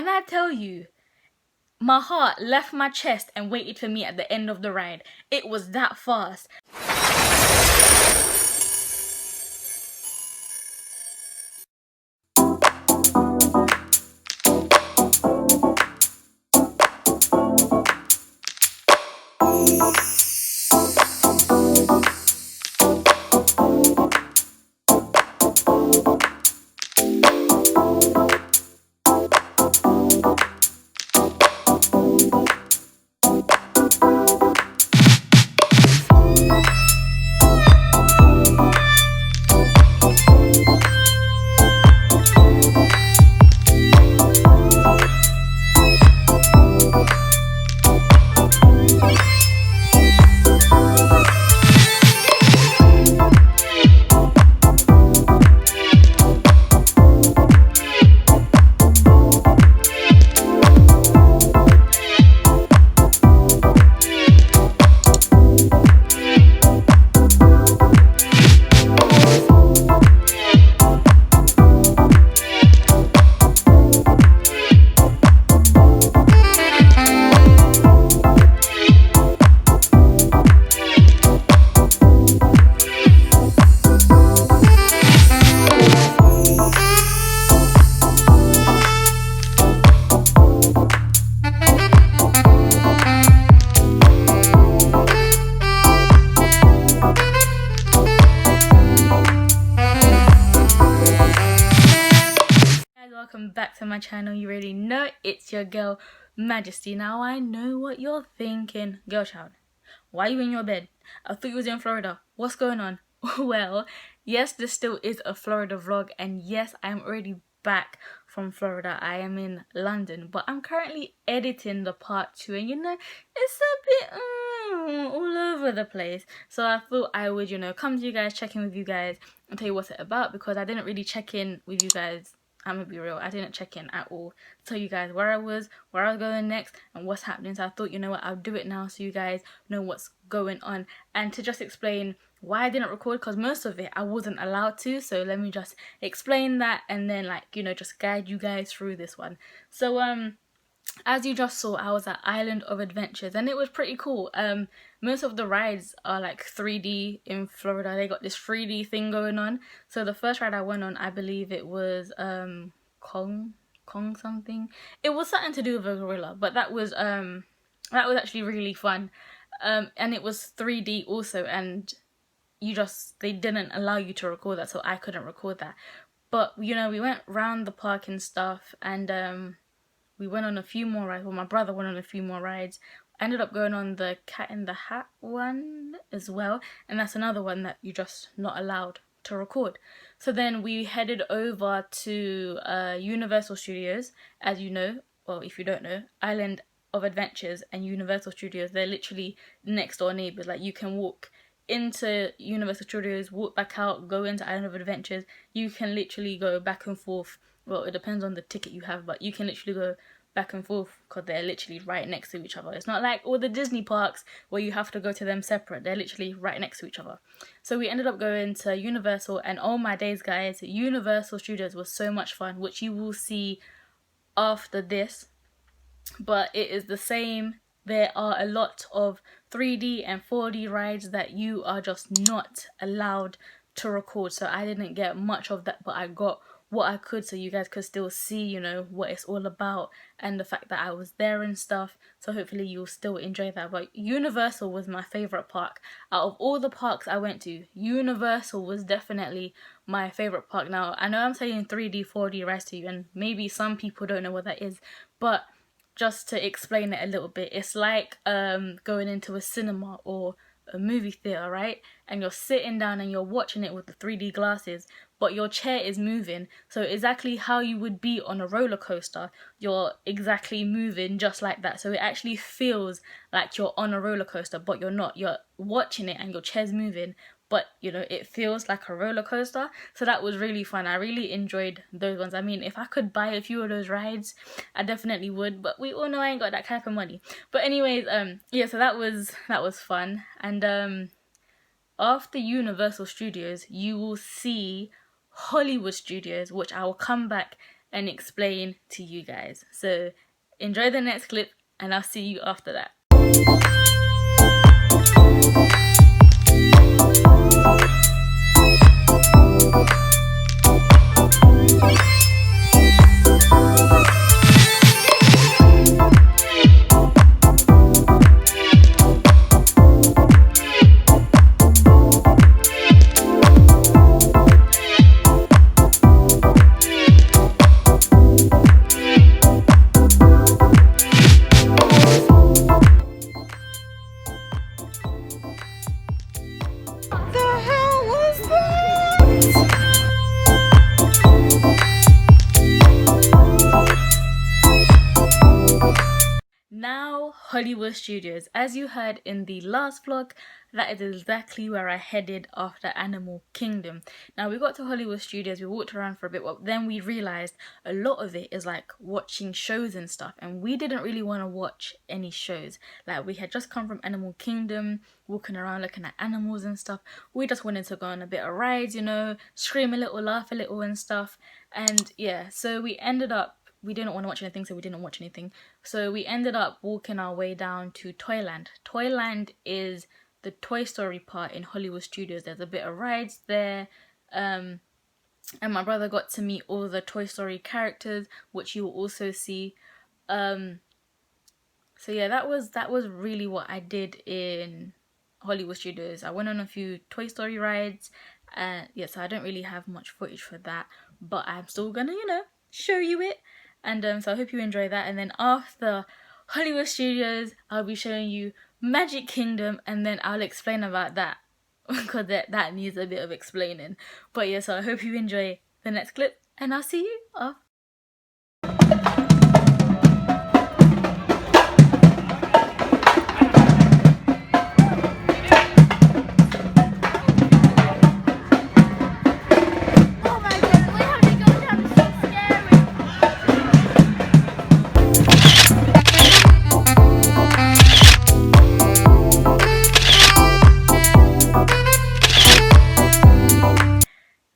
when I tell you, my heart left my chest and waited for me at the end of the ride. It was that fast. Welcome back to my channel. You already know it's your girl Majesty. Now I know what you're thinking. Girl child, why are you in your bed? I thought you was in Florida. What's going on? Well, yes, this still is a Florida vlog, and yes, I'm already back from Florida. I am in London, but I'm currently editing the part 2, and you know, it's a bit all over the place. So I thought I would, you know, come to you guys, check in with you guys, and tell you what's it about, because I didn't really check in with you guys. I'm gonna be real, I didn't check in at all to tell you guys where I was going next, and what's happening. So I thought, you know what, I'll do it now so you guys know what's going on, and to just explain why I didn't record, because most of it I wasn't allowed to. So let me just explain that, and then, like, you know, just guide you guys through this one. So as you just saw, I was at Island of Adventures, and it was pretty cool. Most of the rides are like 3D in Florida. They got this 3D thing going on. So the first ride I went on, I believe it was Kong something. It was something to do with a gorilla, but that was actually really fun. And it was 3D also, and they didn't allow you to record that, so I couldn't record that. But you know, we went round the park and stuff, and we went on a few more rides. Well, my brother went on a few more rides. I ended up going on the Cat in the Hat one as well, and that's another one that you're just not allowed to record. So then we headed over to Universal Studios. As you know, well, if you don't know, Island of Adventures and Universal Studios, they're literally next door neighbours. Like, you can walk into Universal Studios, walk back out, go into Island of Adventures. You can literally go back and forth. Well, it depends on the ticket you have, but you can literally go back and forth because they're literally right next to each other. It's not like all the Disney parks where you have to go to them separate. They're literally right next to each other. So we ended up going to Universal, and oh my days, guys, Universal Studios was so much fun, which you will see after this. But it is the same. There are a lot of 3D and 4D rides that you are just not allowed to record. So I didn't get much of that, but I got what I could so you guys could still see, you know, what it's all about, and the fact that I was there and stuff. So hopefully you'll still enjoy that. But Universal was my favourite park. Out of all the parks I went to, Universal was definitely my favourite park. Now, I know I'm saying 3D, 4D rides to you, and maybe some people don't know what that is, but just to explain it a little bit, it's like going into a cinema or a movie theatre, right? And you're sitting down and you're watching it with the 3D glasses, but your chair is moving. So exactly how you would be on a roller coaster, you're exactly moving just like that. So it actually feels like you're on a roller coaster, but you're not. You're watching it and your chair's moving, but you know, it feels like a roller coaster. So that was really fun. I really enjoyed those ones. I mean, if I could buy a few of those rides, I definitely would, but we all know I ain't got that type of money. But anyways, yeah, so that was fun. And after Universal Studios, you will see Hollywood Studios, which I will come back and explain to you guys. So enjoy the next clip and I'll see you after that. Now, Hollywood Studios. As you heard in the last vlog, that is exactly where I headed after Animal Kingdom. Now, we got to Hollywood Studios, we walked around for a bit, but then we realised a lot of it is like watching shows and stuff, and we didn't really want to watch any shows. Like, we had just come from Animal Kingdom, walking around looking at animals and stuff. We just wanted to go on a bit of rides, you know, scream a little, laugh a little and stuff. And yeah, so we didn't want to watch anything, so we didn't watch anything. So we ended up walking our way down to Toyland. Toyland is the Toy Story part in Hollywood Studios. There's a bit of rides there. And my brother got to meet all the Toy Story characters, which you will also see. So yeah, that was really what I did in Hollywood Studios. I went on a few Toy Story rides. Yeah, so I don't really have much footage for that, but I'm still gonna, you know, show you it. And so I hope you enjoy that. And then after Hollywood Studios, I'll be showing you Magic Kingdom, and then I'll explain about that because that needs a bit of explaining. But yeah, so I hope you enjoy the next clip, and I'll see you off.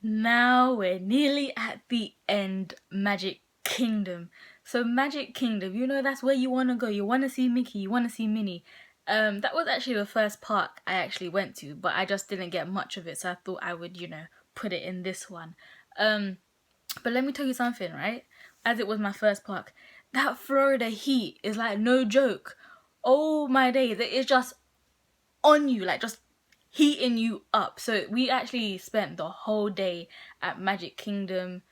Now we're nearly at the end, Magic Kingdom. So Magic Kingdom, you know, that's where you want to go. You want to see Mickey, you want to see Minnie. That was actually the first park I actually went to, but I just didn't get much of it, so I thought I would, you know, put it in this one. But let me tell you something, right? As it was my first park, that Florida heat is like no joke. Oh my days, it is just on you, like just heating you up. So we actually spent the whole day at Magic Kingdom,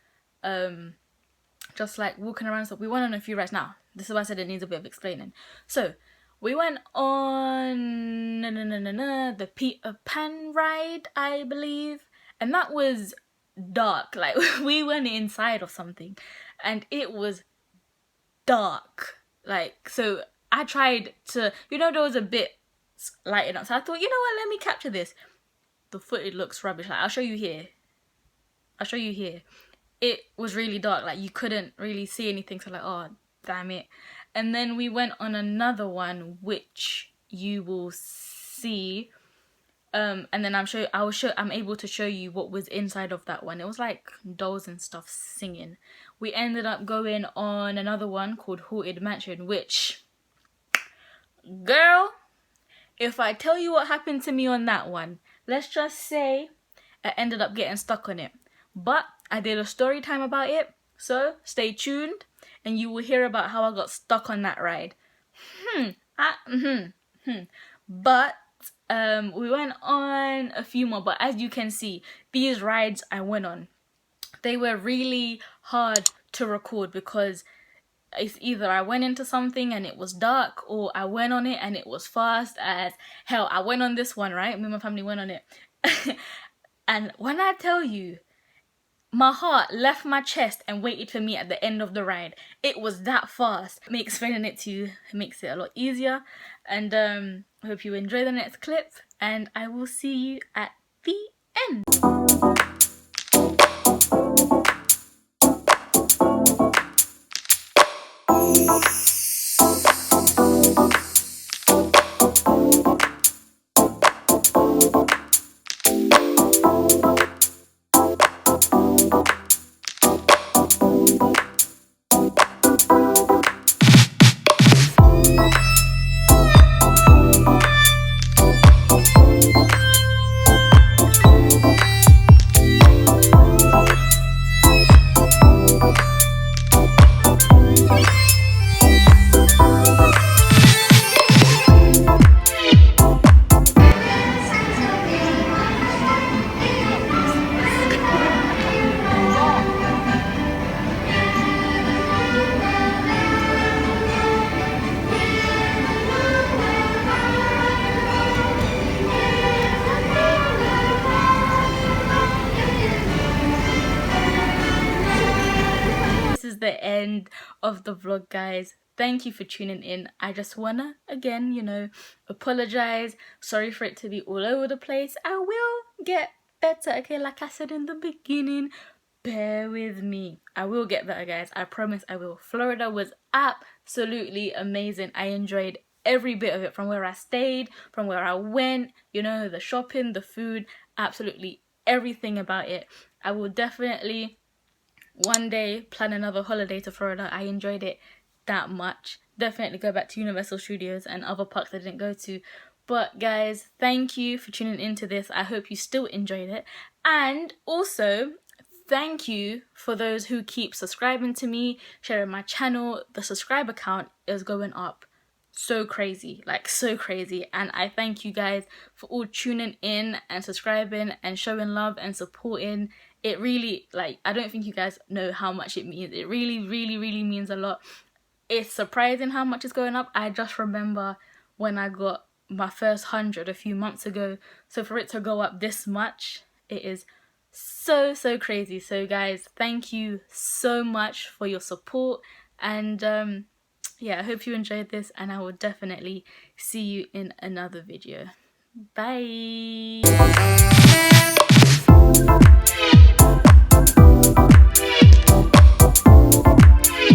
just like walking around stuff. We went on a few rides. Now, this is why I said it needs a bit of explaining. So we went on the Peter Pan ride, I believe, and that was dark. Like, we went inside or something and it was dark. Like, so I tried to, you know, there was a bit lighting up, so I thought, you know what, let me capture this. The footage looks rubbish. Like, I'll show you here. It was really dark, like you couldn't really see anything, so like, oh damn it. And then we went on another one which you will see, and then I'm able to show you what was inside of that one. It was like dolls and stuff singing. We ended up going on another one called Haunted Mansion, which, girl, if I tell you what happened to me on that one, let's just say I ended up getting stuck on it. But I did a story time about it, so stay tuned and you will hear about how I got stuck on that ride. But we went on a few more, but as you can see, these rides I went on, they were really hard to record because it's either I went into something and it was dark, or I went on it and it was fast as hell. I went on this one, right? Me and my family went on it. And when I tell you, my heart left my chest and waited for me at the end of the ride. It was that fast. Me explaining it to you makes it a lot easier. And I hope you enjoy the next clip, and I will see you at the end. Is the end of the vlog, guys. Thank you for tuning in. I just wanna again, you know, apologize. Sorry for it to be all over the place. I will get better, okay? Like I said in the beginning, bear with me. I will get better, guys. I promise I will. Florida was absolutely amazing. I enjoyed every bit of it, from where I stayed, from where I went, you know, the shopping, the food, absolutely everything about it. I will definitely one day plan another holiday to Florida. I enjoyed it that much. Definitely go back to Universal Studios and other parks I didn't go to. But guys, thank you for tuning into this. I hope you still enjoyed it. And also, thank you for those who keep subscribing to me, sharing my channel. The subscriber count is going up so crazy, like so crazy, and I thank you guys for all tuning in and subscribing and showing love and supporting. It really, like, I don't think you guys know how much it means. It really means a lot. It's surprising how much is going up. I just remember when I got my first 100 a few months ago, so for it to go up this much, it is so crazy. So guys, thank you so much for your support, and yeah, I hope you enjoyed this, and I will definitely see you in another video. Bye.